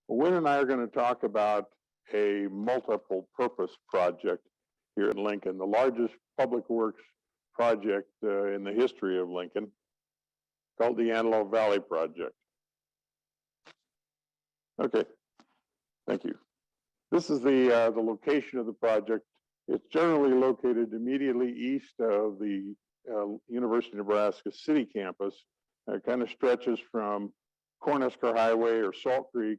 Wynn and I are going to talk about a multiple purpose project here in Lincoln, the largest public works project in the history of Lincoln, called the Antelope Valley Project. Okay, thank you. This is the location of the project. It's generally located immediately east of the University of Nebraska City campus. It kind of stretches from Cornhusker Highway or Salt Creek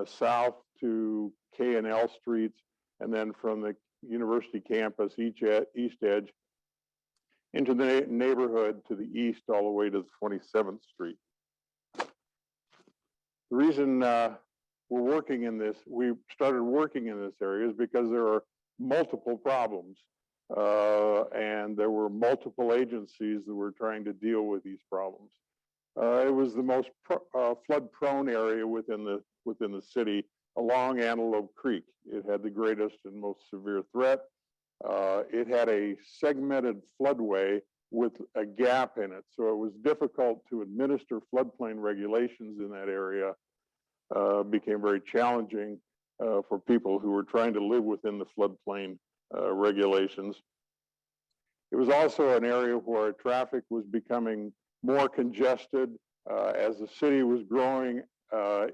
south to K&L streets, and then from the university campus east edge into the neighborhood to the east all the way to 27th Street. The reason we're working in this, we started working in this area is because there are multiple problems and there were multiple agencies that were trying to deal with these problems. It was the most flood-prone area within the city along Antelope Creek. It had the greatest and most severe threat. It had a segmented floodway with a gap in it, so it was difficult to administer floodplain regulations in that area. Became very challenging for people who were trying to live within the floodplain regulations. It was also an area where traffic was becoming more congested as the city was growing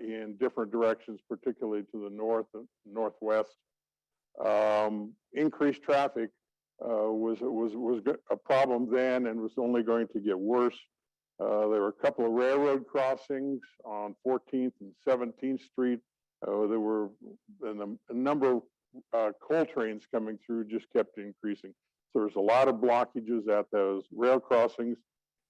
in different directions, particularly to the north and northwest. Increased traffic was a problem then and was only going to get worse. There were a couple of railroad crossings on 14th and 17th Street. There were a number of coal trains coming through, just kept increasing. So there's a lot of blockages at those rail crossings.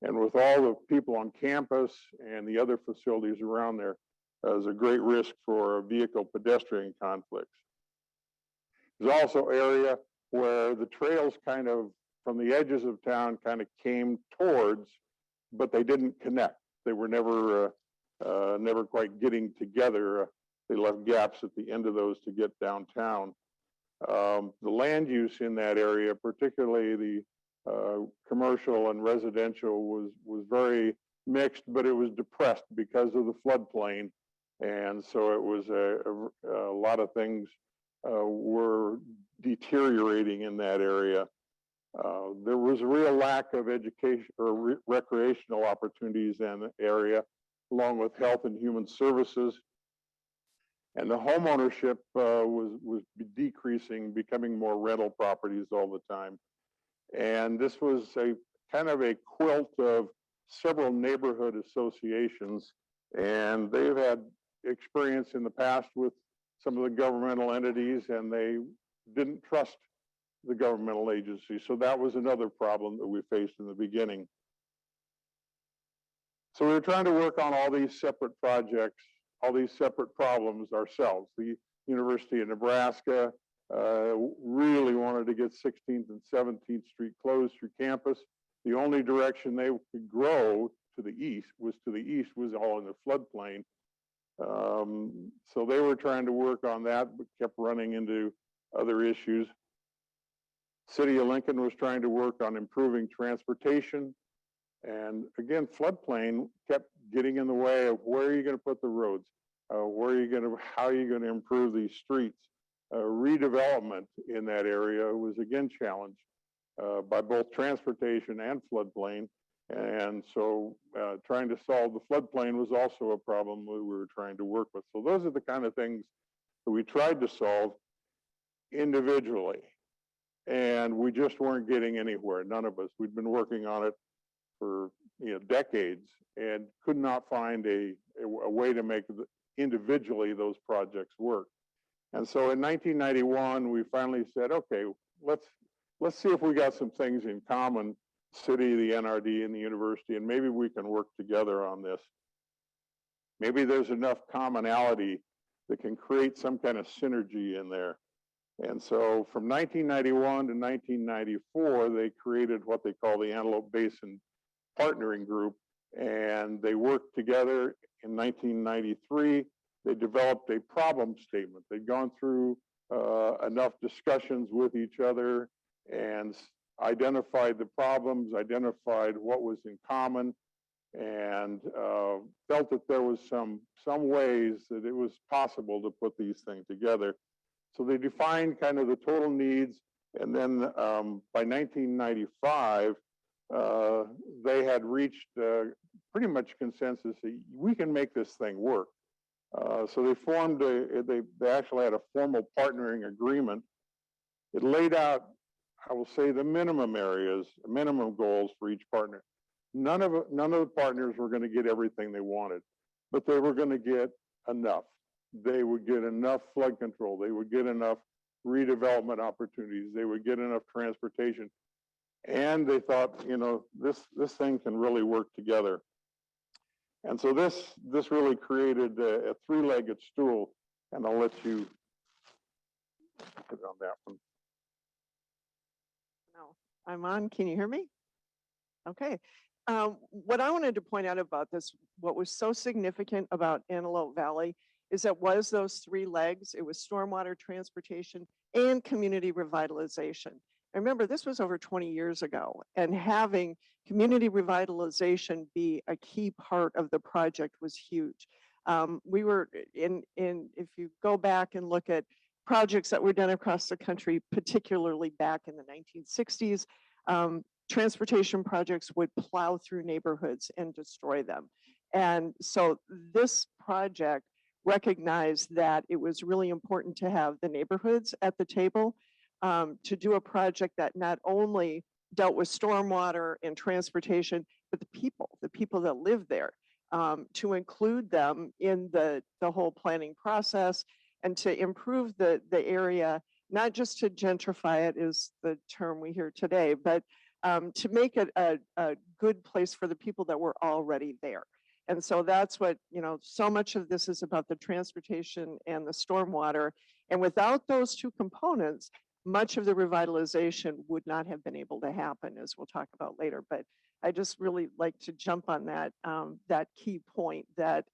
And with all the people on campus and the other facilities around there, there's a great risk for vehicle pedestrian conflicts. There's also area where the trails kind of from the edges of town kind of came towards, but they didn't connect. They were never quite getting together. They left gaps at the end of those to get downtown. The land use in that area, particularly the commercial and residential, was very mixed, but it was depressed because of the floodplain. And so it was a lot of things were deteriorating in that area. There was a real lack of education or recreational opportunities in the area, along with health and human services. And the home ownership was decreasing, becoming more rental properties all the time. And this was a kind of a quilt of several neighborhood associations, and they've had experience in the past with some of the governmental entities, and they didn't trust the governmental agency. So that was another problem that we faced in the beginning. So we were trying to work on all these separate projects, all these separate problems ourselves. The University of Nebraska really wanted to get 16th and 17th Street closed through campus. The only direction they could grow to the east was all in the floodplain. So they were trying to work on that, but kept running into other issues. City of Lincoln was trying to work on improving transportation. And again, floodplain kept getting in the way of where are you going to put the roads? How are you going to improve these streets? Redevelopment in that area was again challenged by both transportation and floodplain. And so trying to solve the floodplain was also a problem we were trying to work with. So those are the kind of things that we tried to solve individually. And we just weren't getting anywhere, none of us. We'd been working on it for decades and could not find a way to make individually those projects work. And so in 1991, we finally said, okay, let's see if we got some things in common, city, the NRD, and the university, and maybe we can work together on this. Maybe there's enough commonality that can create some kind of synergy in there. And so from 1991 to 1994, they created what they call the Antelope Basin Partnering Group, and they worked together. In 1993, they developed a problem statement. They'd gone through enough discussions with each other and identified the problems, identified what was in common, and felt that there was some ways that it was possible to put these things together. So they defined kind of the total needs, and then by 1995, they had reached pretty much consensus that we can make this thing work. So they formed they actually had a formal partnering agreement. It laid out, I will say, the minimum areas, minimum goals for each partner. None of the partners were going to get everything they wanted, but they were going to get enough. They would get enough flood control. They would get enough redevelopment opportunities. They would get enough transportation. And they thought, you know, this thing can really work together. And so this really created a three-legged stool. And I'll let you put on that one. No, I'm on. Can you hear me? Okay. What I wanted to point out about this, what was so significant about Antelope Valley is it was those three legs. It was stormwater, transportation, and community revitalization. I remember this was over 20 years ago, and having community revitalization be a key part of the project was huge. We were if you go back and look at projects that were done across the country, particularly back in the 1960s, transportation projects would plow through neighborhoods and destroy them. And so this project recognized that it was really important to have the neighborhoods at the table to do a project that not only dealt with stormwater and transportation, but the people that live there, to include them in the whole planning process and to improve the area, not just to gentrify it is the term we hear today, but to make it a good place for the people that were already there. And so that's what, you know, so much of this is about the transportation and the stormwater. And without those two components, much of the revitalization would not have been able to happen, as we'll talk about later. But I just really like to jump on that, that key point that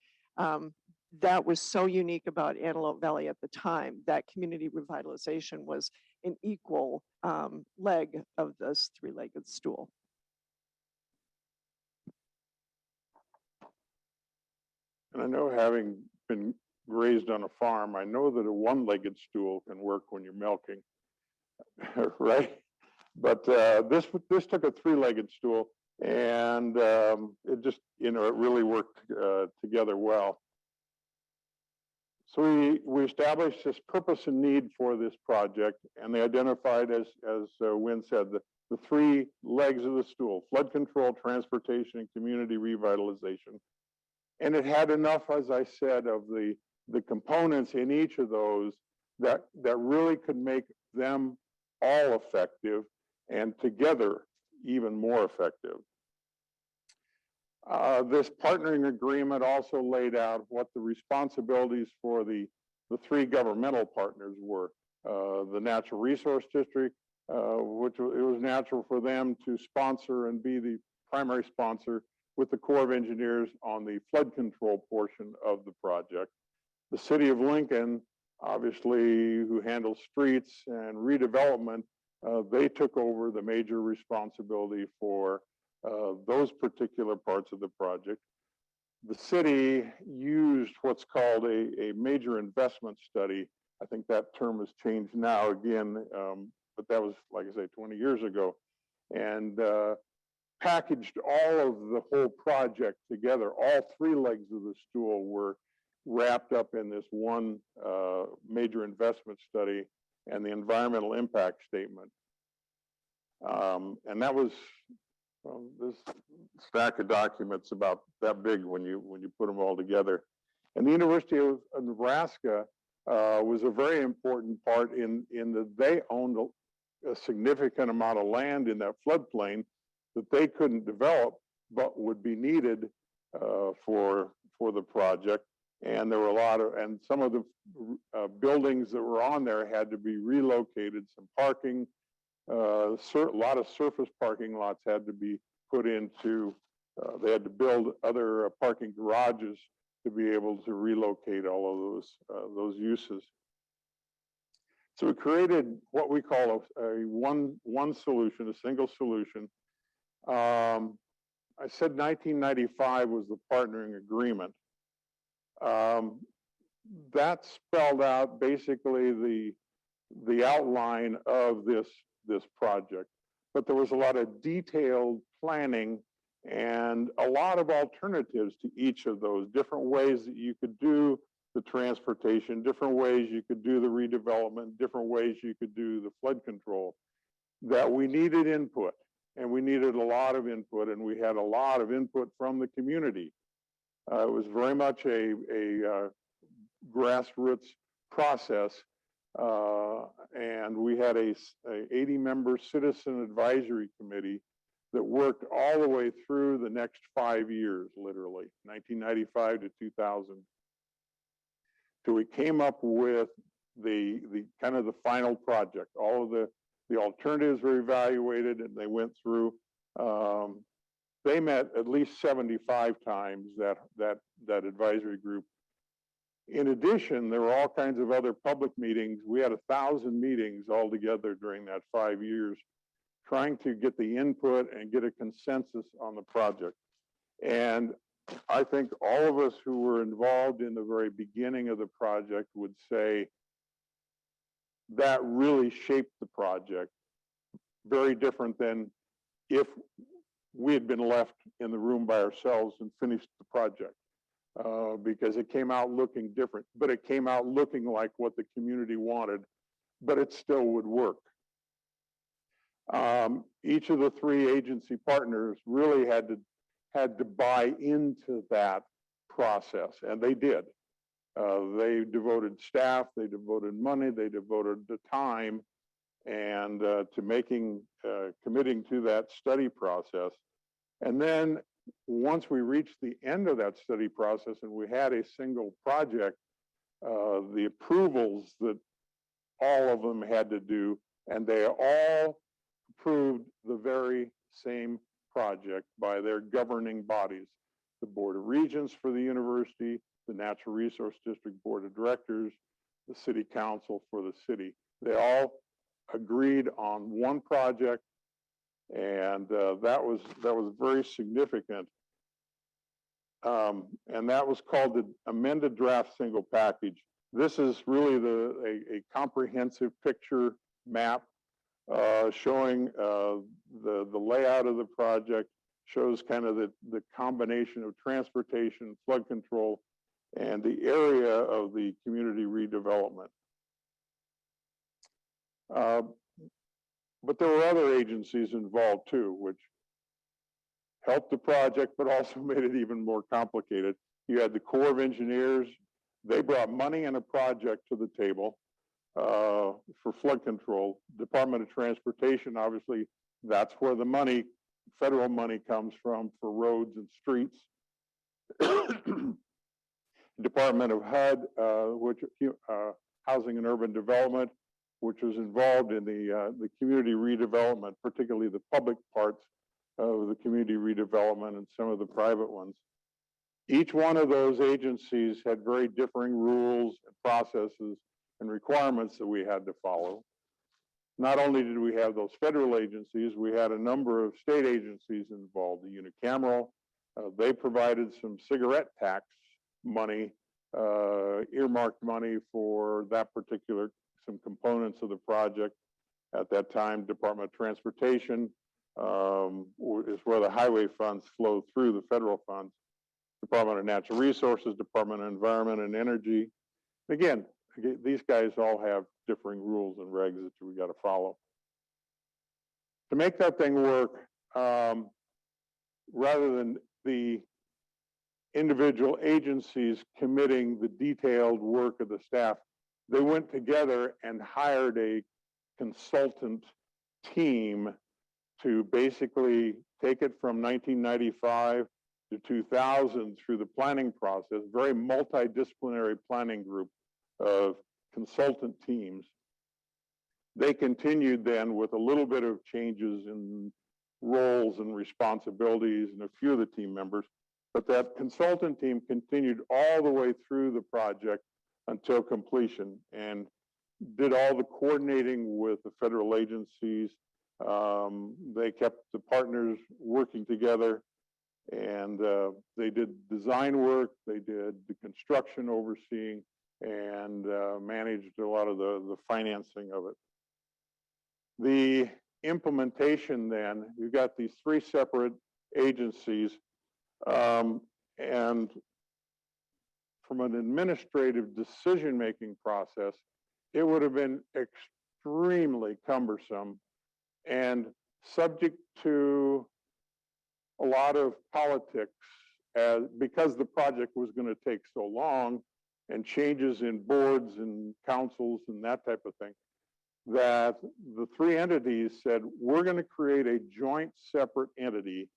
that was so unique about Antelope Valley at the time, that community revitalization was an equal leg of this three-legged stool. And I know, having been raised on a farm, I know that a one-legged stool can work when you're milking, right? But this took a three-legged stool, and it just, you know, it really worked together well. So we established this purpose and need for this project, and they identified, as Wynn said, the three legs of the stool: flood control, transportation, and community revitalization. And it had enough, as I said, of the components in each of those that really could make them all effective, and together even more effective. This partnering agreement also laid out what the responsibilities for the three governmental partners were. The Natural Resource District, which it was natural for them to sponsor and be the primary sponsor with the Corps of Engineers on the flood control portion of the project. The City of Lincoln, obviously, who handles streets and redevelopment, they took over the major responsibility for those particular parts of the project. The city used what's called a major investment study. I think that term has changed now again, but that was, like I say, 20 years ago, and packaged all of the whole project together. All three legs of the stool were wrapped up in this one major investment study and the environmental impact statement. And that was this stack of documents about that big when you put them all together. And the University of Nebraska was a very important part in that they owned a significant amount of land in that floodplain that they couldn't develop, but would be needed for the project. And there were a lot of, and some of the buildings that were on there had to be relocated. Some parking, a lot of surface parking lots had to be put into, they had to build other parking garages to be able to relocate all of those uses. So we created what we call a one solution, a single solution. I said 1995 was the partnering agreement. That spelled out basically the outline of this project, but there was a lot of detailed planning and a lot of alternatives to each of those, different ways that you could do the transportation, different ways you could do the redevelopment, different ways you could do the flood control, that we needed input, and we needed a lot of input, and we had a lot of input from the community. It was very much a grassroots process, and we had a 80-member citizen advisory committee that worked all the way through the next 5 years, literally, 1995 to 2000. So we came up with the kind of the final project. All of the alternatives were evaluated, and they went through. They met at least 75 times, that advisory group. In addition, there were all kinds of other public meetings. We had 1,000 meetings altogether during that 5 years, trying to get the input and get a consensus on the project. And I think all of us who were involved in the very beginning of the project would say that really shaped the project, very different than if we had been left in the room by ourselves and finished the project, because it came out looking different, but it came out looking like what the community wanted, but it still would work. Each of the 3 agency partners really had to buy into that process, and they did. They devoted staff, they devoted money, they devoted the time, and to committing to that study process. And then once we reached the end of that study process and we had a single project, the approvals that all of them had to do, and they all approved the very same project by their governing bodies, the Board of Regents for the university, the Natural Resource District Board of Directors, the City Council for the city. They all agreed on one project, and that was very significant. And that was called the amended draft single package. This is really a comprehensive picture map showing the layout of the project, shows kind of the combination of transportation, flood control, and the area of the community redevelopment. But there were other agencies involved too, which helped the project, but also made it even more complicated. You had the Corps of Engineers. They brought money and a project to the table for flood control. Department of Transportation, obviously, that's where the money, federal money, comes from for roads and streets. Department of HUD, Housing and Urban Development, which was involved in the community redevelopment, particularly the public parts of the community redevelopment and some of the private ones. Each one of those agencies had very differing rules and processes and requirements that we had to follow. Not only did we have those federal agencies, we had a number of state agencies involved. The unicameral, they provided some cigarette tax money, earmarked money for that particular, some components of the project. At that time, Department of Transportation is where the highway funds flow through the federal funds. Department of Natural Resources, Department of Environment and Energy. Again, these guys all have differing rules and regs that we got to follow. To make that thing work, rather than the individual agencies committing the detailed work of the staff, they went together and hired a consultant team to basically take it from 1995 to 2000 through the planning process, very multidisciplinary planning group of consultant teams. They continued then with a little bit of changes in roles and responsibilities and a few of the team members, but that consultant team continued all the way through the project until completion and did all the coordinating with the federal agencies. They kept the partners working together. And they did design work, they did the construction overseeing, and managed a lot of the financing of it. The implementation then, you've got these three separate agencies, and from an administrative decision-making process, it would have been extremely cumbersome and subject to a lot of politics because the project was going to take so long, and changes in boards and councils and that type of thing, that the three entities said, we're going to create a joint separate entity,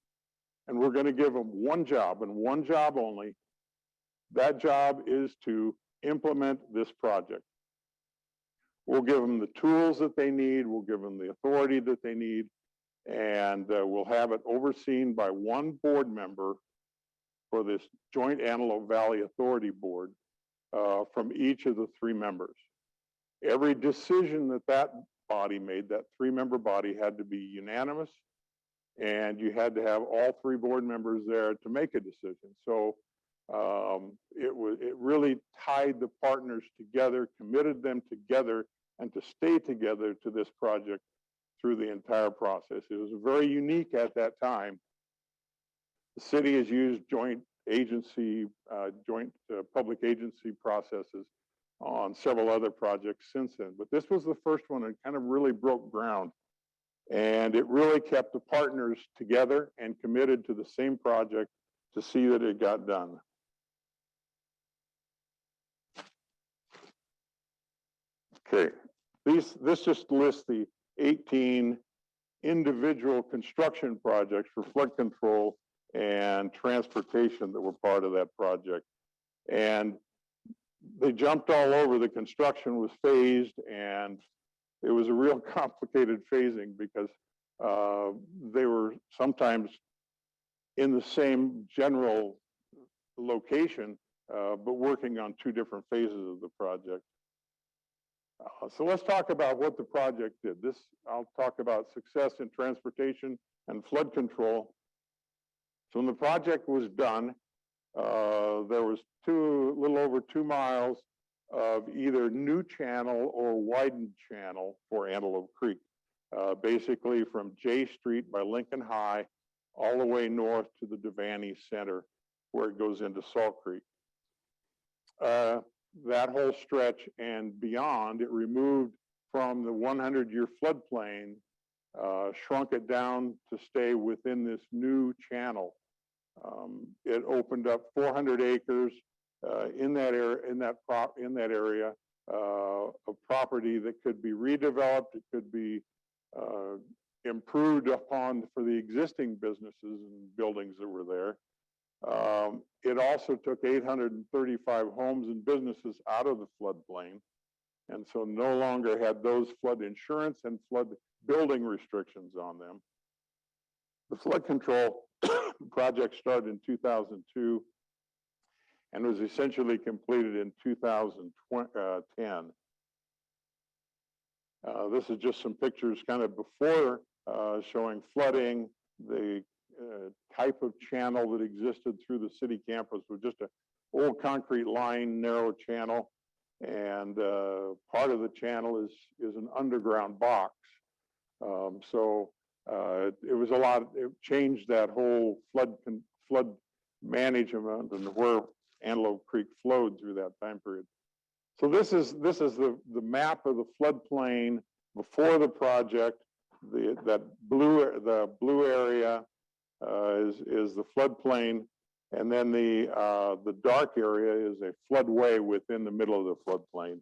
and we're going to give them one job and one job only. That job is to implement this project. We'll give them the tools that they need, we'll give them the authority that they need, and we'll have it overseen by one board member for this joint Antelope Valley Authority Board from each of the three members. Every decision that that body made, that three-member body, had to be unanimous, and you had to have all three board members there to make a decision. So it really tied the partners together, committed them together, and to stay together to this project through the entire process. It was very unique at that time. The city has used joint public agency processes on several other projects since then, but this was the first one that kind of really broke ground, and it really kept the partners together and committed to the same project to see that it got done. Okay, this just lists the 18 individual construction projects for flood control and transportation that were part of that project. And they jumped all over. The construction was phased, and it was a real complicated phasing because they were sometimes in the same general location, but working on two different phases of the project. So let's talk about what the project did. I'll talk about success in transportation and flood control. So when the project was done, there was a little over 2 miles of either new channel or widened channel for Antelope Creek, basically from J Street by Lincoln High all the way north to the Devaney Center where it goes into Salt Creek. That whole stretch and beyond, it removed from the 100-year floodplain, shrunk it down to stay within this new channel. It opened up 400 acres in that area of property that could be redeveloped. It could be improved upon for the existing businesses and buildings that were there. It also took 835 homes and businesses out of the floodplain, and so no longer had those flood insurance and flood building restrictions on them. The flood control project started in 2002 and was essentially completed in 2010. This is just some pictures kind of before showing flooding. The type of channel that existed through the city campus was just an old concrete line, narrow channel, and part of the channel is an underground box. It was a lot. It changed that whole flood management and where Antelope Creek flowed through that time period. So this is the map of the floodplain before the project. The blue area is the floodplain, and then the dark area is a floodway within the middle of the floodplain.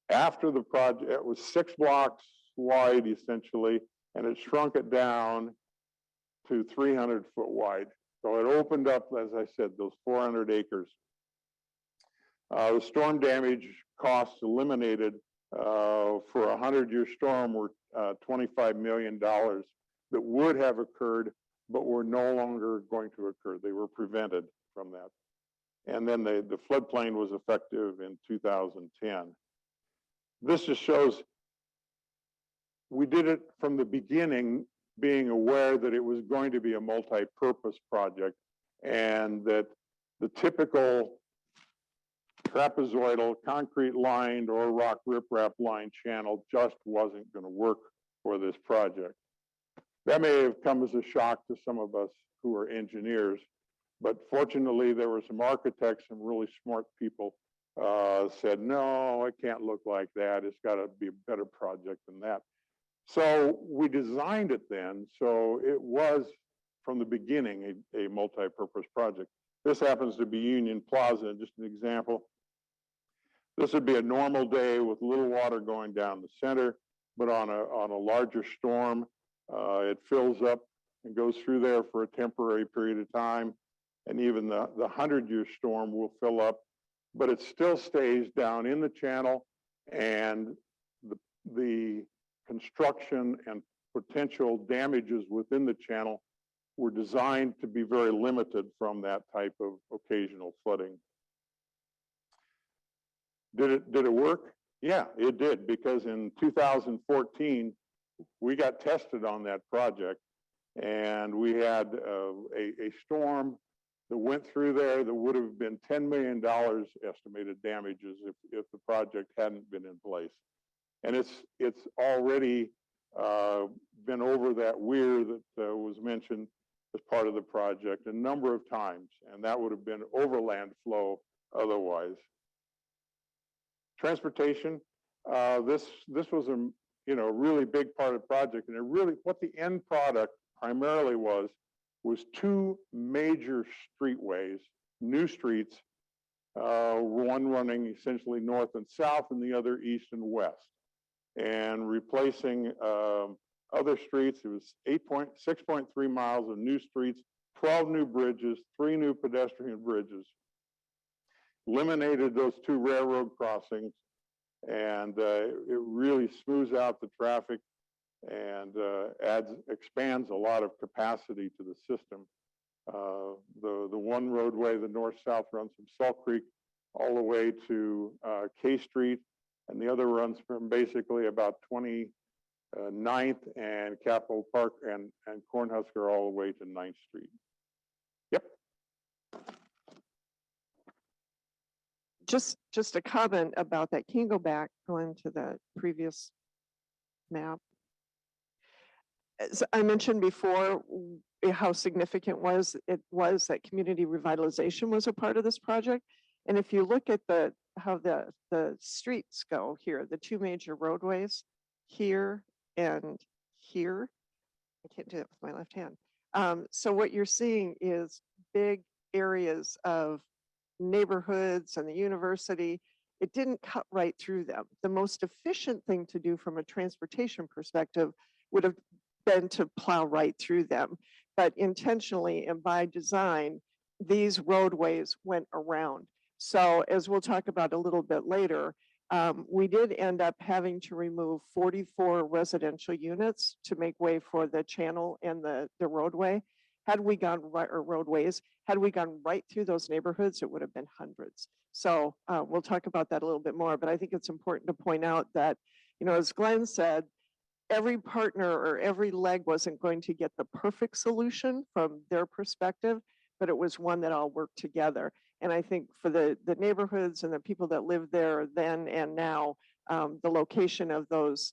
After the project, it was 6 blocks wide essentially, and it shrunk it down to 300 foot wide. So it opened up, as I said, those 400 acres. The storm damage costs eliminated for a 100-year storm were $25 million that would have occurred, but were no longer going to occur. They were prevented from that. And then the floodplain was effective in 2010. This just shows we did it from the beginning, being aware that it was going to be a multi-purpose project and that the typical trapezoidal, concrete lined or rock riprap lined channel just wasn't going to work for this project. That may have come as a shock to some of us who are engineers, but fortunately there were some architects, some really smart people said, no, it can't look like that. It's got to be a better project than that. So we designed it then, so it was from the beginning a multi-purpose project. This happens to be Union Plaza, just an example. This would be a normal day with little water going down the center, but on a larger storm, it fills up and goes through there for a temporary period of time. And even the 100-year storm will fill up, but it still stays down in the channel, and the construction and potential damages within the channel were designed to be very limited from that type of occasional flooding. Did it work? Yeah, it did, because in 2014, we got tested on that project, and we had a storm that went through there that would have been $10 million estimated damages if the project hadn't been in place. And it's already been over that weir that was mentioned as part of the project a number of times, and that would have been overland flow otherwise. Transportation, this was a really big part of the project, and it really, what the end product primarily was two major streetways, new streets, one running essentially north and south and the other east and west, and replacing other streets. It was 6.3 miles of new streets, 12 new bridges, 3 new pedestrian bridges, eliminated those 2 railroad crossings, and it really smooths out the traffic and expands a lot of capacity to the system. The one roadway, the north-south, runs from Salt Creek all the way to K Street, and the other runs from basically about 29th and Capitol Park and Cornhusker all the way to 9th Street. Yep. Just a comment about that. Can you go back, Glenn, to the previous map? As I mentioned before, how significant it was that community revitalization was a part of this project. And if you look at how the streets go here, the 2 major roadways here and here, I can't do that with my left hand. So what you're seeing is big areas of neighborhoods and the university. It didn't cut right through them. The most efficient thing to do from a transportation perspective would have been to plow right through them. But intentionally and by design, these roadways went around. So as we'll talk about a little bit later, we did end up having to remove 44 residential units to make way for the channel and the roadway. Had we gone right, or roadways, had we gone right through those neighborhoods, it would have been hundreds. So we'll talk about that a little bit more, but I think it's important to point out that, as Glenn said, every partner or every leg wasn't going to get the perfect solution from their perspective, but it was one that all worked together. And I think for the neighborhoods and the people that lived there then and now, the location of those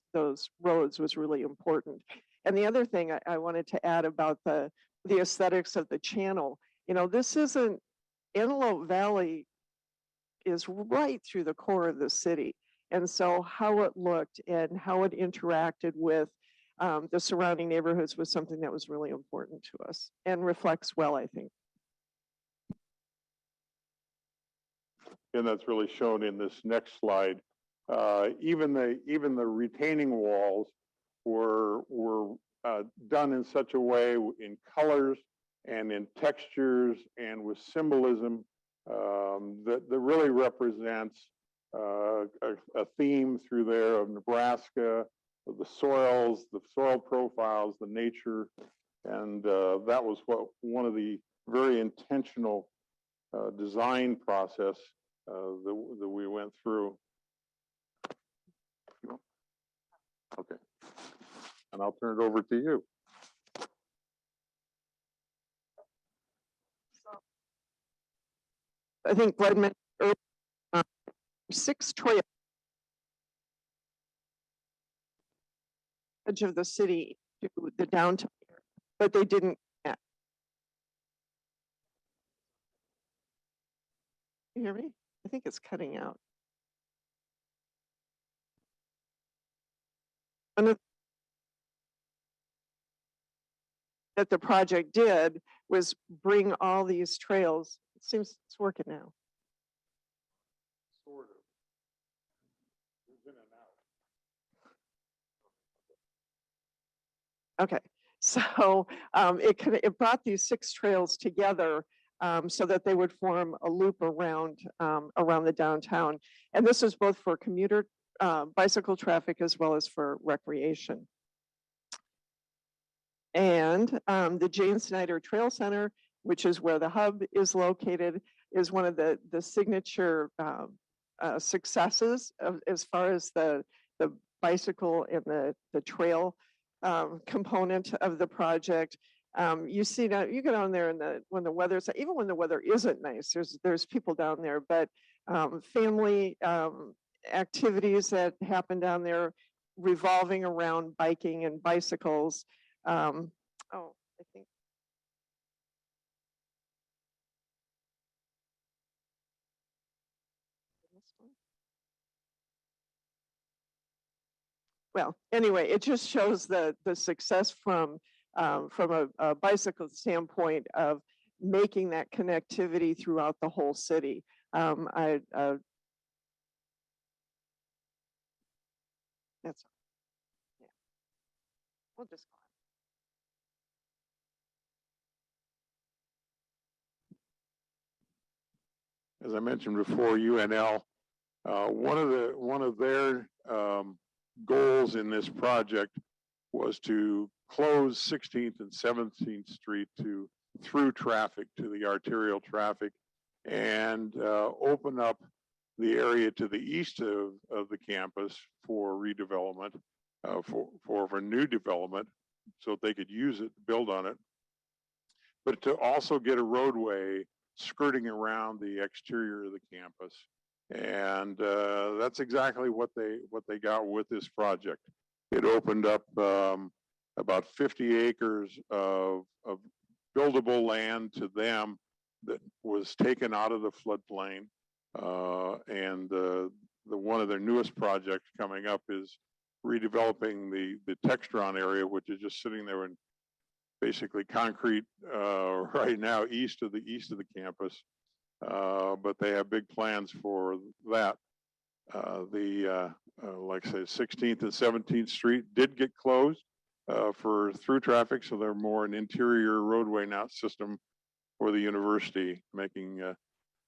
roads was really important. And the other thing I wanted to add about the aesthetics of the channel, this isn't, Antelope Valley is right through the core of the city. And so how it looked and how it interacted with the surrounding neighborhoods was something that was really important to us and reflects well, I think. And that's really shown in this next slide. Even the retaining walls were done in such a way in colors and in textures and with symbolism that really represents a theme through there of Nebraska, of the soils, the soil profiles, the nature, and that was one of the very intentional design process that we went through. Okay, and I'll turn it over to you. I think Glenn mentioned earlier, 6 trails edge of the city to the downtown, but they didn't. You hear me? I think it's cutting out. That the project did was bring all these trails. It seems it's working now. Sort of. In and out. Okay, so it brought these 6 trails together so that they would form a loop around around the downtown, and this is both for commuter bicycle traffic as well as for recreation. And the Jayne Snyder Trail Center, which is where the hub is located, is one of the signature successes as far as the bicycle and the trail component of the project. You see that you go down there when the weather's, even when the weather isn't nice, there's people down there, but family activities that happen down there revolving around biking and bicycles. Oh, I think. Well, anyway, it just shows the success from a bicycle standpoint of making that connectivity throughout the whole city. That's yeah. We'll just go on. As I mentioned before, UNL, one of their goals in this project was to close 16th and 17th Street to through traffic to the arterial traffic and open up the area to the east of the campus for redevelopment, for new development, so that they could use it, build on it, but to also get a roadway skirting around the exterior of the campus. And that's exactly what they got with this project. It opened up about 50 acres of buildable land to them that was taken out of the floodplain. And one of their newest projects coming up is redeveloping the Textron area, which is just sitting there in basically concrete right now east of the campus. But they have big plans for that. Like I say, 16th and 17th Street did get closed for through traffic, so they're more an interior roadway now system for the university, making a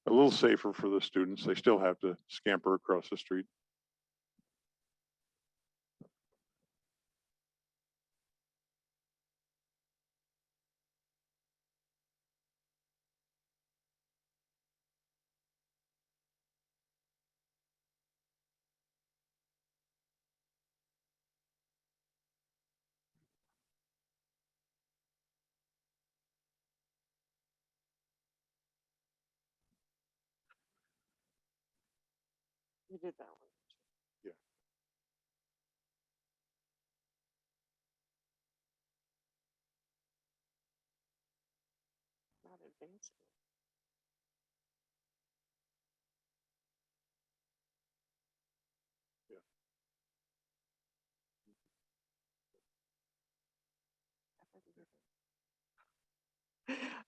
little safer for the students. They still have to scamper across the street. You did that one. Yeah. Not advancing.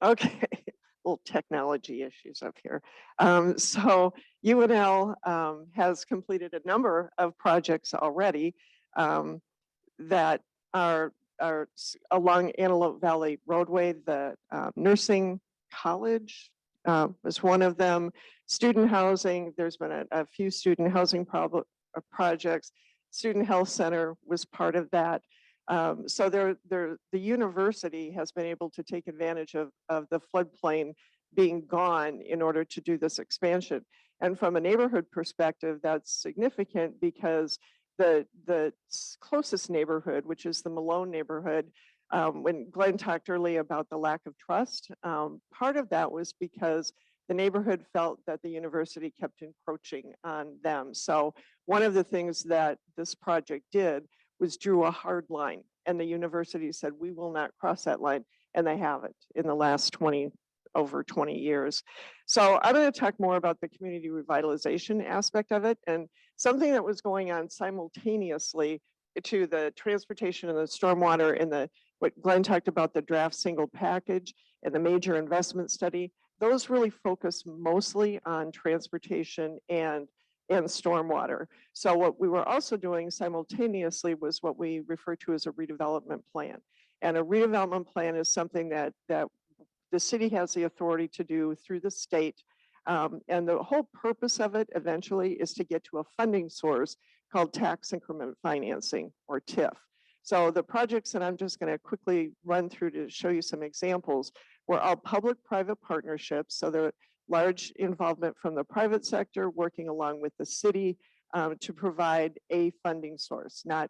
Okay, little technology issues up here. So UNL has completed a number of projects already that are along Antelope Valley Roadway. The nursing college was one of them. Student housing, there's been a few student housing projects. Student health center was part of that. So the university has been able to take advantage of the floodplain being gone in order to do this expansion. And from a neighborhood perspective, that's significant because the closest neighborhood, which is the Malone neighborhood, when Glenn talked earlier about the lack of trust, part of that was because the neighborhood felt that the university kept encroaching on them. So one of the things that this project did was drew a hard line, and the university said, we will not cross that line, and they haven't in the last over 20 years. So I'm going to talk more about the community revitalization aspect of it, and something that was going on simultaneously to the transportation and the stormwater and what Glenn talked about, the draft single package and the major investment study. Those really focus mostly on transportation and stormwater. So what we were also doing simultaneously was what we refer to as a redevelopment plan. And a redevelopment plan is something that the city has the authority to do through the state. And the whole purpose of it eventually is to get to a funding source called tax increment financing, or TIF. So the projects that I'm just going to quickly run through to show you some examples were all public-private partnerships. So they're large involvement from the private sector working along with the city to provide a funding source, not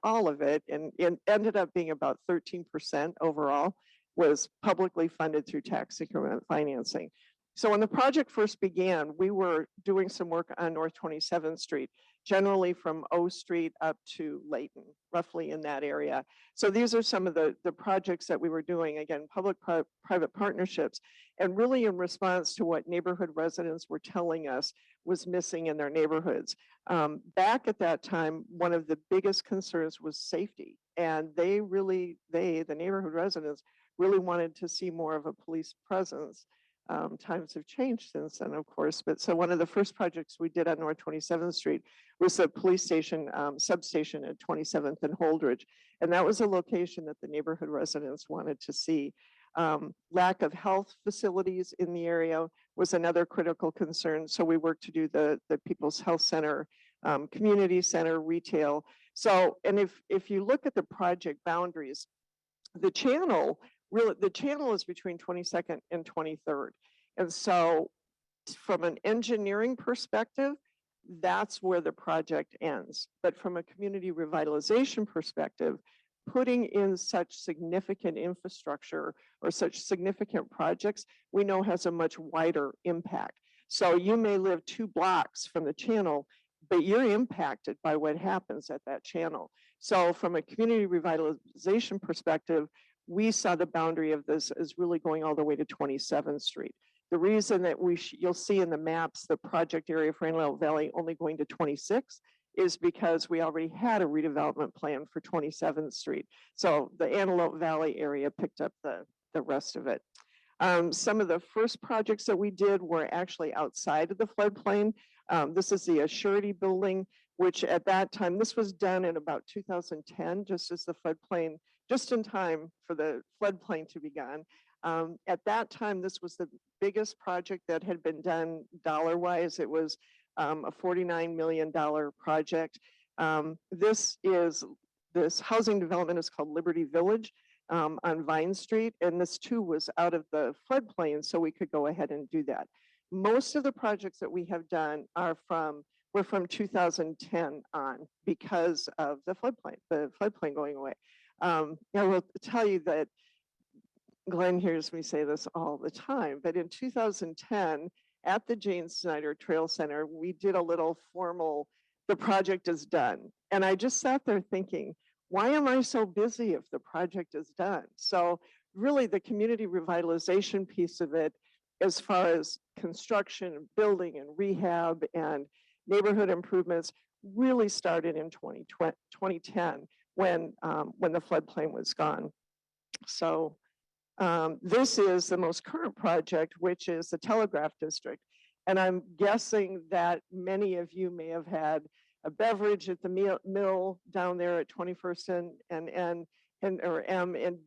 all of it. And it ended up being about 13% overall was publicly funded through tax increment financing. So when the project first began, we were doing some work on North 27th Street, generally from O Street up to Layton, roughly in that area. So these are some of the projects that we were doing, again, public-private partnerships, and really in response to what neighborhood residents were telling us was missing in their neighborhoods. Back at that time, one of the biggest concerns was safety. And the neighborhood residents, really wanted to see more of a police presence. Times have changed since then, of course, but so one of the first projects we did on North 27th Street was the police station substation at 27th and Holdridge. And that was a location that the neighborhood residents wanted to see. Lack of health facilities in the area was another critical concern. So we worked to do the People's Health Center, community center, retail. So, and if you look at the project boundaries, the channel is between 22nd and 23rd. And so from an engineering perspective, that's where the project ends. But from a community revitalization perspective, putting in such significant infrastructure or such significant projects, we know has a much wider impact. So you may live 2 blocks from the channel, but you're impacted by what happens at that channel. So from a community revitalization perspective, we saw the boundary of this as really going all the way to 27th Street. The reason that you'll see in the maps the project area for Antelope Valley only going to 26 is because we already had a redevelopment plan for 27th Street. So the Antelope Valley area picked up the rest of it. Some of the first projects that we did were actually outside of the floodplain. This is the Assurity building, which at that time, this was done in about 2010, just as the floodplain, just in time for the floodplain to begin. At that time, this was the biggest project that had been done dollar-wise. It was a $49 million project. This housing development is called Liberty Village on Vine Street, and this too was out of the floodplain, so we could go ahead and do that. Most of the projects that we have done were from 2010 on because of the floodplain going away. I will tell you that Glenn hears me say this all the time, but in 2010, at the Jayne Snyder Trail Center, we did a little formal, the project is done. And I just sat there thinking, why am I so busy if the project is done? So really the community revitalization piece of it, as far as construction and building and rehab and neighborhood improvements, really started in 2010 when the floodplain was gone. So this is the most current project, which is the Telegraph District. And I'm guessing that many of you may have had a beverage at the mill down there at 21st and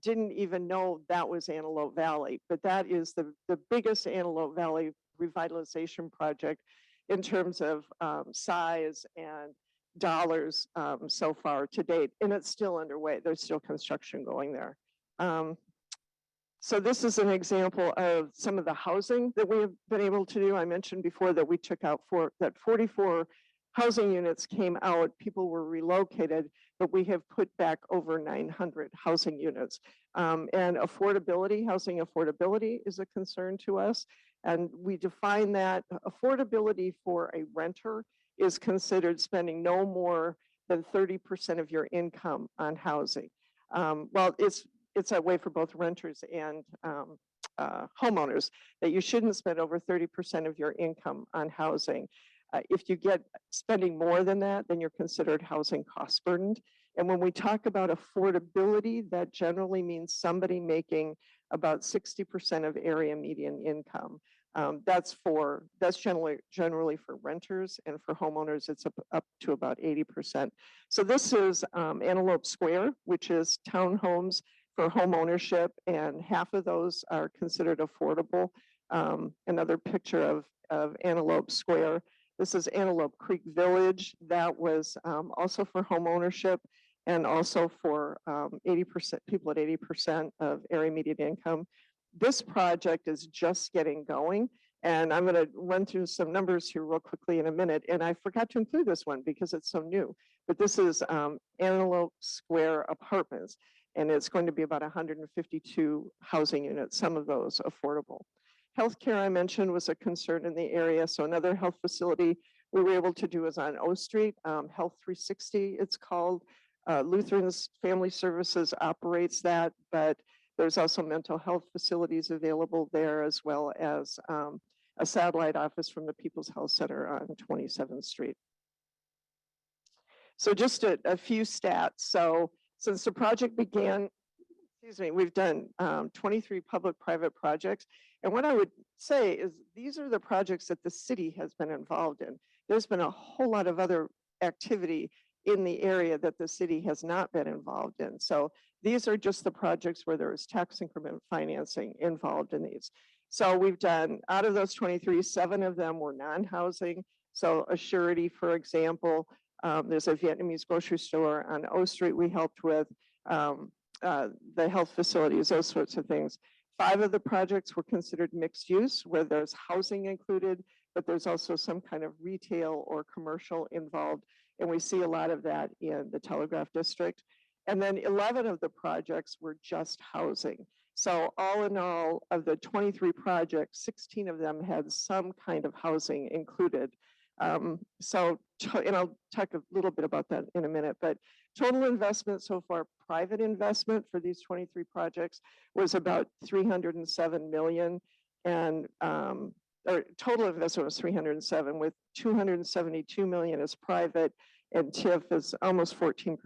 didn't even know that was Antelope Valley. But that is the biggest Antelope Valley revitalization project in terms of size and dollars so far to date. And it's still underway. There's still construction going there. So this is an example of some of the housing that we have been able to do. I mentioned before that we took out 44 housing units came out, people were relocated, but we have put back over 900 housing units. And affordability, housing affordability is a concern to us. And we define that affordability for a renter is considered spending no more than 30% of your income on housing. Well, it's that way for both renters and homeowners, that you shouldn't spend over 30% of your income on housing. If you get spending more than that, then you're considered housing cost burdened. And when we talk about affordability, that generally means somebody making about 60% of area median income. That's generally for renters, and for homeowners, it's up to about 80%. So this is Antelope Square, which is townhomes for home ownership, and half of those are considered affordable. Another picture of Antelope Square. This is Antelope Creek Village. That was also for home ownership, and also for 80% people at 80% of area median income. This project is just getting going, and I'm going to run through some numbers here real quickly in a minute. And I forgot to include this one because it's so new, but this is Antelope Square Apartments, and it's going to be about 152 housing units, some of those affordable. Healthcare, I mentioned, was a concern in the area. So another health facility we were able to do is on O Street, Health 360, it's called. Lutheran's Family Services operates that, but there's also mental health facilities available there, as well as a satellite office from the People's Health Center on 27th Street. So just a few stats. So since the project began, we've done 23 public-private projects. And what I would say is these are the projects that the city has been involved in. There's been a whole lot of other activity in the area that the city has not been involved in. So these are just the projects where there is tax increment financing involved in these. So we've done, out of those 23, 7 of them were non-housing. So a surety, for example, there's a Vietnamese grocery store on O Street we helped with, the health facilities, those sorts of things. 5 of the projects were considered mixed use, where there's housing included, but there's also some kind of retail or commercial involved. And we see a lot of that in the Telegraph District. And then 11 of the projects were just housing. So all in all, of the 23 projects, 16 of them had some kind of housing included. And I'll talk a little bit about that in a minute, but total investment so far, private investment for these 23 projects was about 307 million. And or total investment was 307, with 272 million as private, and TIF is almost 14%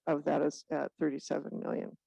of that is at 37 million.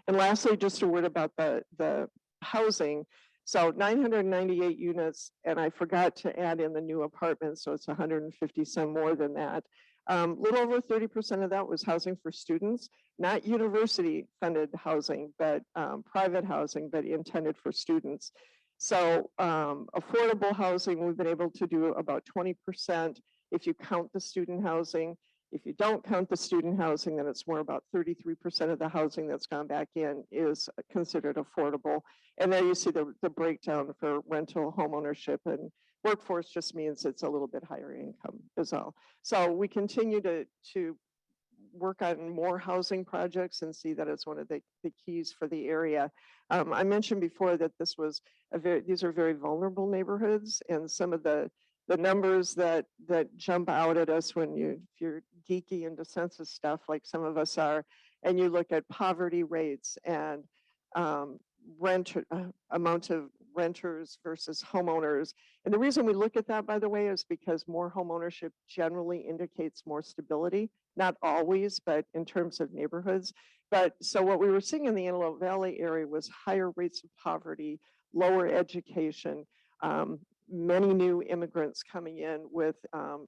And lastly, just a word about the housing. So 998 units, and I forgot to add in the new apartments, so it's 150 some more than that. Little over 30% of that was housing for students, not university funded housing, but private housing, but intended for students. So affordable housing, we've been able to do about 20% if you count the student housing. If you don't count the student housing, then it's more about 33% of the housing that's gone back in is considered affordable. And there you see the breakdown for rental, home ownership, and workforce just means it's a little bit higher income is all. So we continue to work on more housing projects and see that it's one of the keys for the area. I mentioned before that these are very vulnerable neighborhoods, and some of the numbers that jump out at us if you're geeky into census stuff like some of us are, and you look at poverty rates and amount of renters versus homeowners. And the reason we look at that, by the way, is because more home ownership generally indicates more stability, not always, but in terms of neighborhoods. But so what we were seeing in the Antelope Valley area was higher rates of poverty, lower education, many new immigrants coming in with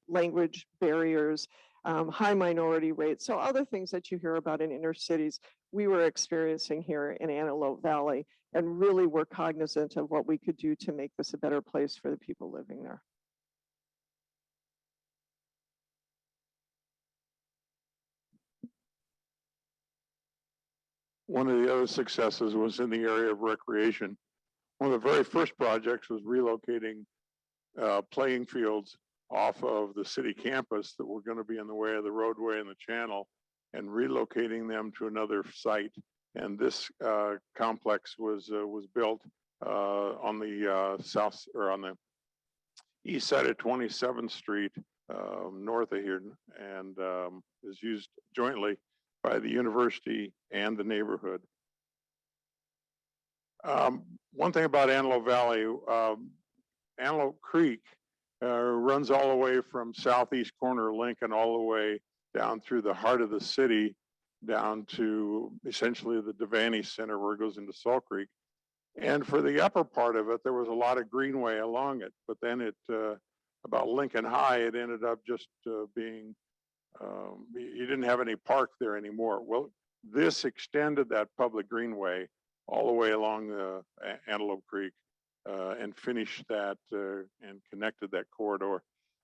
language barriers, high minority rates. So other things that you hear about in inner cities, we were experiencing here in Antelope Valley, and really were cognizant of what we could do to make this a better place for the people living there. One of the other successes was in the area of recreation. One of the very first projects was relocating playing fields off of the city campus that were going to be in the way of the roadway and the channel, and relocating them to another site. And this complex was built on the south or on the east side of 27th Street, north of here, and is used jointly by the university and the neighborhood. One thing about Antelope Valley, Antelope Creek runs all the way from southeast corner of Lincoln all the way down through the heart of the city, down to essentially the Devaney Center where it goes into Salt Creek. And for the upper part of it, there was a lot of greenway along it, but then it, about Lincoln High, it ended up just being, you didn't have any park there anymore. Well, this extended that public greenway all the way along the Antelope Creek and finished that and connected that corridor.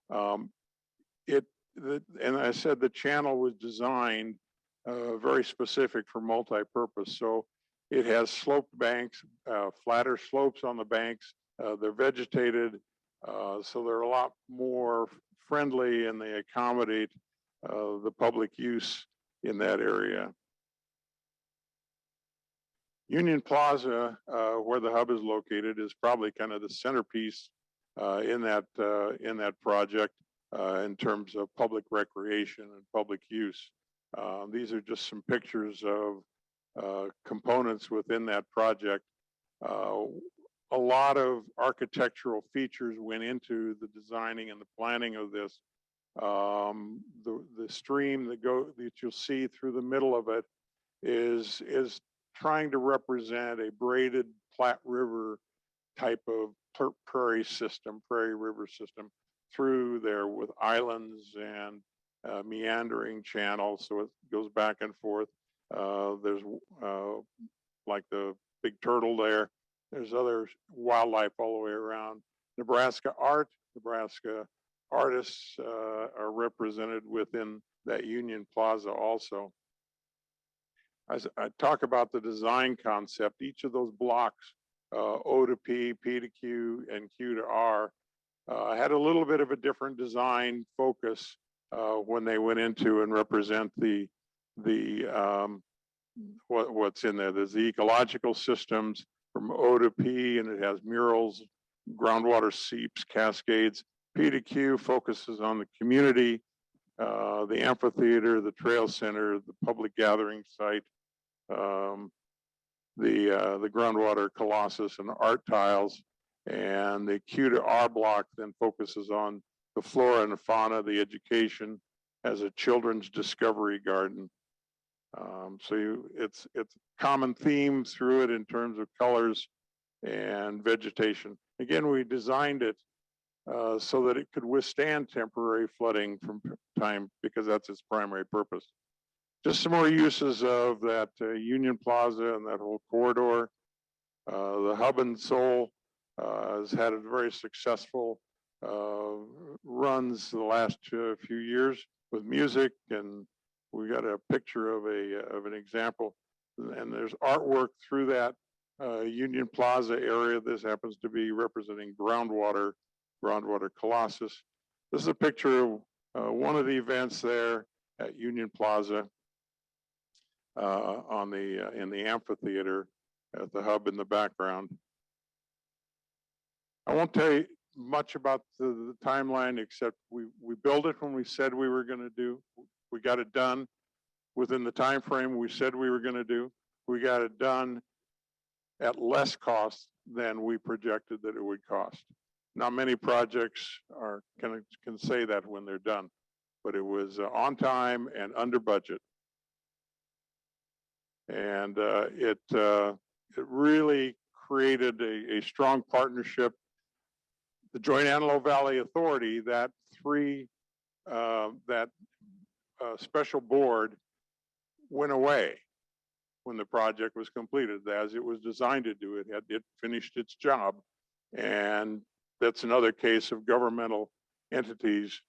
And I said the channel was designed very specific for multi-purpose. So it has sloped banks, flatter slopes on the banks. They're vegetated, so they're a lot more friendly and they accommodate the public use in that area. Union Plaza, where the hub is located, is probably kind of the centerpiece in that project in terms of public recreation and public use. These are just some pictures of components within that project. A lot of architectural features went into the designing and the planning of this. The stream that you'll see through the middle of it is trying to represent a braided Platte River type of prairie river system through there with islands and meandering channels, so it goes back and forth. There's like the big turtle there. There's other wildlife all the way around. Nebraska artists are represented within that Union Plaza also. As I talk about the design concept, each of those blocks, O to P, P to Q, and Q to R, had a little bit of a different design focus when they went into and represent what's in there. There's the ecological systems from O to P, and it has murals, groundwater seeps, cascades. P to Q focuses on the community, the amphitheater, the trail center, the public gathering site, the groundwater colossus and art tiles. And the Q to R block then focuses on the flora and fauna, the education, as a children's discovery garden. It's common theme through it in terms of colors and vegetation. Again, we designed it so that it could withstand temporary flooding from time, because that's its primary purpose. Just some more uses of that Union Plaza and that whole corridor. The hub and soul has had a very successful runs the last few years with music, and we got a picture of an example. And there's artwork through that Union Plaza area. This happens to be representing groundwater colossus. This is a picture of one of the events there at Union Plaza in the amphitheater at the hub in the background. I won't tell you much about the timeline, except we built it when we said we were going to do. We got it done within the time frame we said we were going to do. We got it done at less cost than we projected that it would cost. Not many projects can say that when they're done, but it was on time and under budget. And it really created a strong partnership. The Joint Antelope Valley Authority, that special board went away when the project was completed, as it was designed to do. It finished its job, and that's another case of governmental entities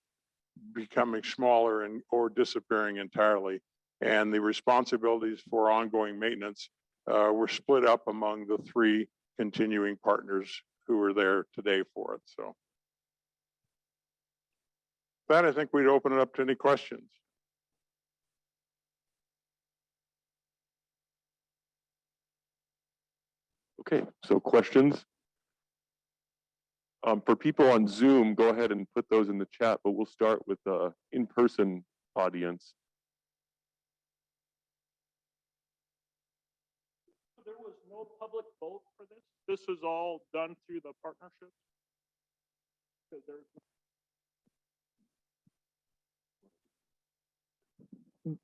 becoming smaller or disappearing entirely. And the responsibilities for ongoing maintenance were split up among the three continuing partners who are there today for it. So that, I think we'd open it up to any questions. Okay, so questions? For people on Zoom, go ahead and put those in the chat, but we'll start with the in-person audience. There was no public vote for this? This is all done through the partnership?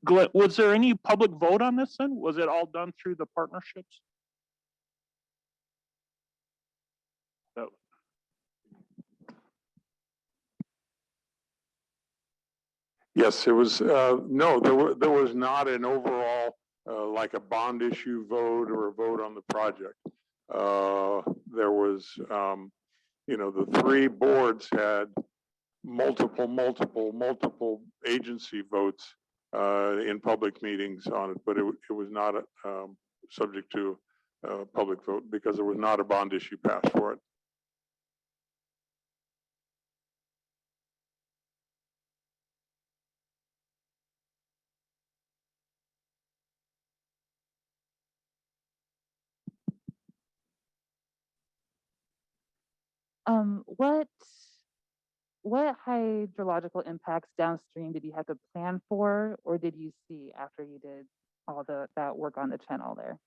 Glenn, was there any public vote on this then? Was it all done through the partnerships? No. Yes, it was, no, there was not an overall, like a bond issue vote or a vote on the project. There was, you know, the three boards had multiple agency votes in public meetings on it, but it was not subject to public vote because there was not a bond issue passed for it. What hydrological impacts downstream did you have to plan for, or did you see after you did all that work on the channel there?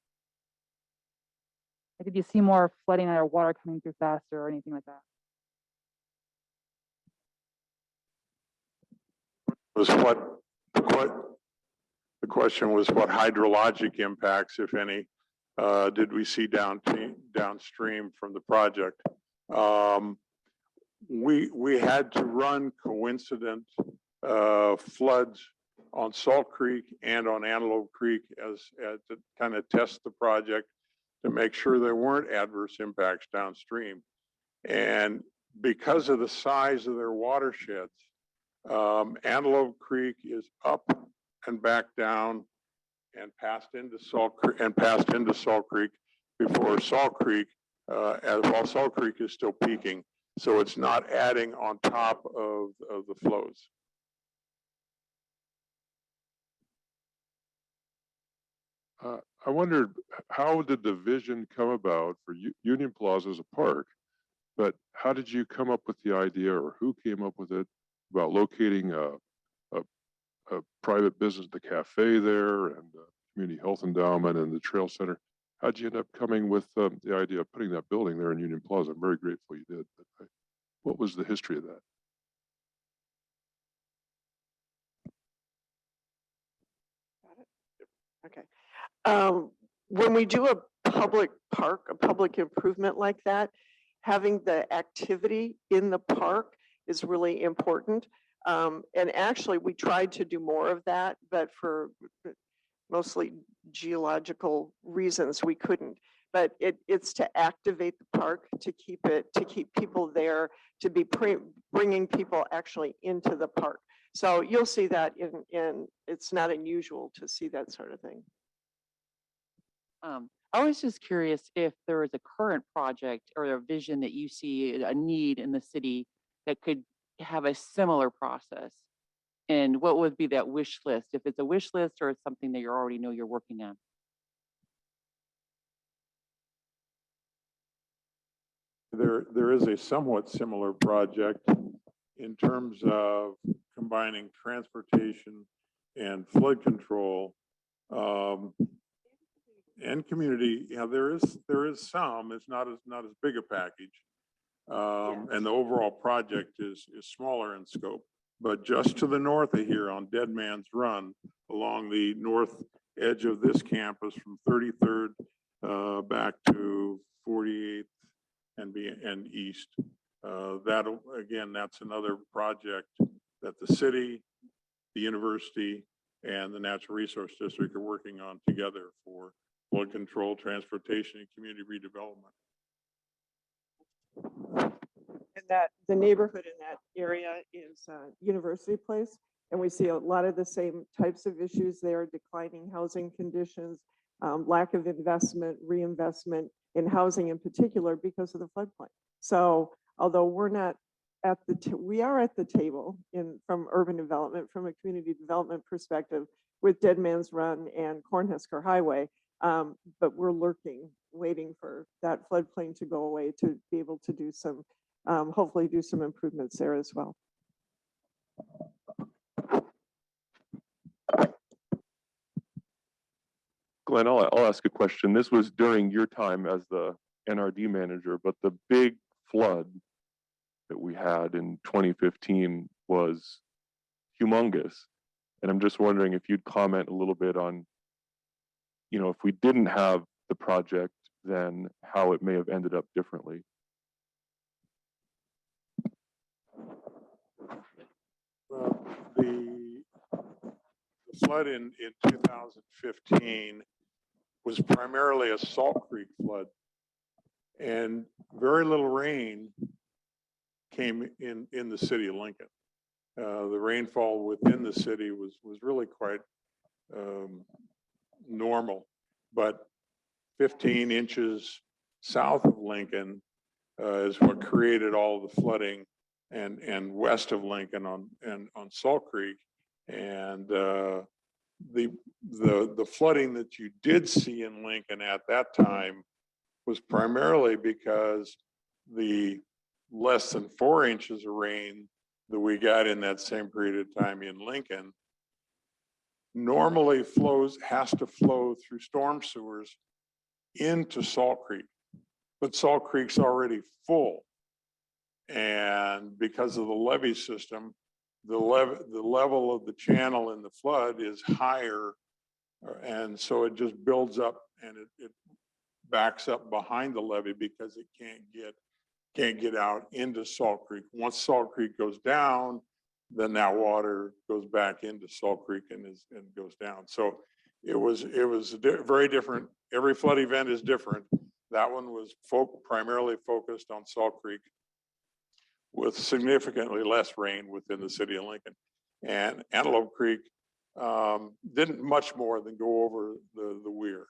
Like, did you see more flooding or water coming through faster or anything like that? Was what the question was, what hydrologic impacts, if any, did we see downstream from the project? We had to run coincident floods on Salt Creek and on Antelope Creek as to kind of test the project to make sure there weren't adverse impacts downstream. And because of the size of their watersheds, Antelope Creek is up and back down and passed into Salt Creek before Salt Creek, while Salt Creek is still peaking. So it's not adding on top of the flows. I wondered, how did the vision come about for Union Plaza as a park? But how did you come up with the idea, or who came up with it about locating a private business, the cafe there, and the community health endowment and the trail center? How'd you end up coming with the idea of putting that building there in Union Plaza? I'm very grateful you did. But what was the history of that? Okay. When we do a public park, a public improvement like that, having the activity in the park is really important. And actually, we tried to do more of that, but for mostly geological reasons, we couldn't. But it's to activate the park, to keep people there, to be bringing people actually into the park. So you'll see that in it's not unusual to see that sort of thing. I was just curious if there is a current project or a vision that you see a need in the city that could have a similar process, and what would be that wish list, if it's a wish list or it's something that you already know you're working on. There is a somewhat similar project in terms of combining transportation and flood control and community. Yeah, there is some. It's not as big a package, and the overall project is smaller in scope. But just to the north of here on Dead Man's Run, along the north edge of this campus from 33rd back to 48th and east. That's another project that the city, the university, and the Natural Resource District are working on together for flood control, transportation, and community redevelopment. And that the neighborhood in that area is University Place, and we see a lot of the same types of issues there: declining housing conditions, lack of investment, reinvestment in housing in particular because of the floodplain. So although we're not at we are at the table from urban development, from a community development perspective, with Dead Man's Run and Cornhusker Highway. But we're lurking, waiting for that floodplain to go away to be able to do some, hopefully do some improvements there as well. Glenn, I'll ask a question. This was during your time as the NRD manager, but the big flood that we had in 2015 was humongous. And I'm just wondering if you'd comment a little bit on, you know, if we didn't have the project, then how it may have ended up differently. Well, the flood in 2015 was primarily a Salt Creek flood, and very little rain came in the city of Lincoln. The rainfall within the city was really quite normal, but 15 inches south of Lincoln is what created all the flooding, and west of Lincoln on Salt Creek, and the flooding that you did see in Lincoln at that time was primarily because the less than 4 inches of rain that we got in that same period of time in Lincoln normally has to flow through storm sewers into Salt Creek, but Salt Creek's already full. And because of the levee system, the level of the channel in the flood is higher, and so it just builds up and it backs up behind the levee because it can't get out into Salt Creek. Once Salt Creek goes down, then that water goes back into Salt Creek and goes down. So it was very different. Every flood event is different. That one was primarily focused on Salt Creek, with significantly less rain within the city of Lincoln. And Antelope Creek didn't much more than go over the weir.